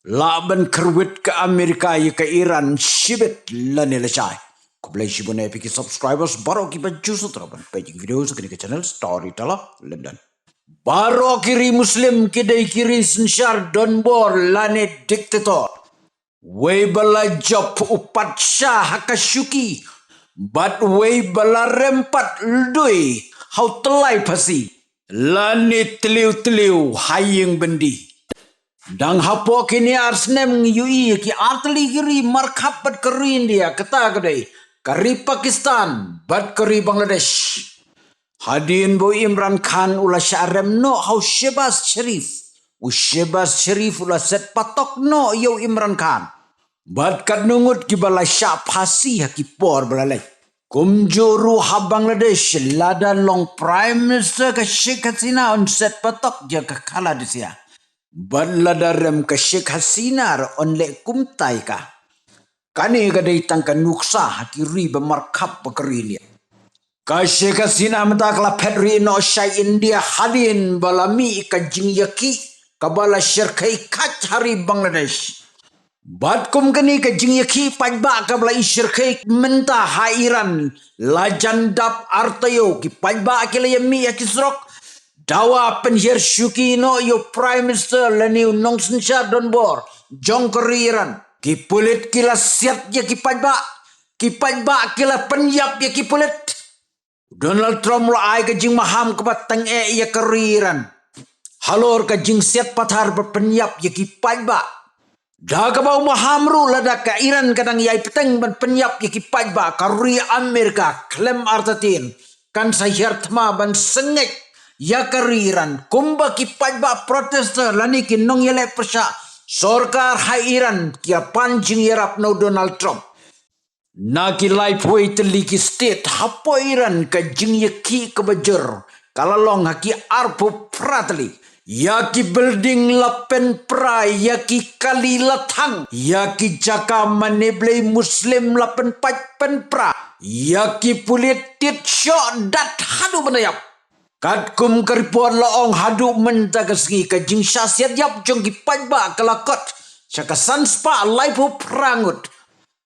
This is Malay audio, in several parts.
Laban kerwit ke Amerika ya ke Iran shibit lani lecai. Kau boleh shibun epic subscribers baru kita justru terapan page video sekini ke channel Storyteller London. Baru kiri Muslim kidai kiri sensyar donbor lani diktator. Way bala job upat syah hakashuki. But way bala rempat ldui hau telai pasi. Lani teliu-teliu haying bendi. Dang hapo kini arsnem yui ki artli giri markap bat keri India kata kedai. Kari Pakistan bat keri Bangladesh. Hadin bo Imran Khan ula syarem no hau Shehbaz Sharif. Shehbaz Sharif ula set patok no yo Imran Khan. Bat kat nungut ki bala syak pasi haki por belalai. Kumjuru ha Bangladesh lada long Prime Minister ke Sheikh Hasina on set patok dia ke kala disia. Bat lada rem ke Sheikh Hasina on le kumtai ka. Kani kadai tangkan nuksa haki ri bemarkap bekeri ni. Ka Sheikh Hasina mentaklah pedri no syai India hadin balami ka jing yaki kabala syirkai kat hari Bangladesh. Bat kum kini ke jing yaki pajba kabla isyirkai mentah ha Iran lajandap artayo ki pajba kila yami yaki serok dawa penhir syuki no yo Prime Minister lani nong sensyar donbor jong keri Iran ki pulit kila siat ya ki pajba kila penyap ya ki pulit Donald Trump la ai ke jing maham ke batang ya keri Iran halor ke jing siat pathar berpenyap ya ki pajba dah kabau mahamru lada ka Iran kadang yai peteng ban penyap yaki pajba kari Amerika klem artatin kan sayar thma ban sengek ya kari Iran kumba ki pajba protester lani ki nong yele persya sorkar hai Iran kia panjing yarap no Donald Trump na ki life way teli ki state hapo Iran ka jing yaki kebajer kalalong haki arpu pratli yaki building lapen pra yaki kali latang yaki jaka maneblei muslim lapen pen pra yaki pulitit syok dat hadu benayap kat kum keripuan laong hadu mentagasgi ka jing syasiat yap jong ki pajba kelakot syaka sanspa laipu prangut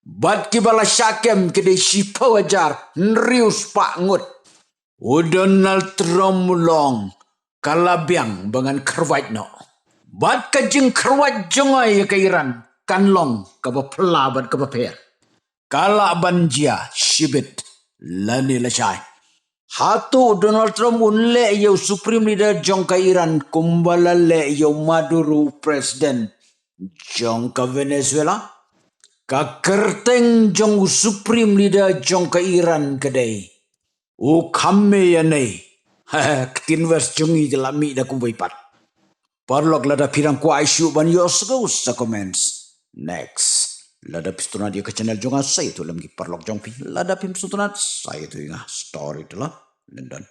bat ki bala syakem kede shipa wajar nrius pak ngut Donald Trump long kalabiang bangan kerwat no. Bat kajing kerwat jongai ke Iran. Kanlong kabapela bat kabaper. Kala banjia shibit lani lashai. Hatu Donald Trump unle yo Supreme Leader jong ke Iran kumbala le yo Maduro President jong ke Venezuela. Ka kerteng jong Supreme Leader jong ke Iran kedai. Kame ya nei. Ketinvers jungi jelami dah kumpaipat. Parlok lada pirang ku aisyuk ban yos sa comments. Next. Lada pistunat dia ke channel junga saya tu lemgi parlok jongpi. Lada pim suntunat saya tu ingat story tu lah. London.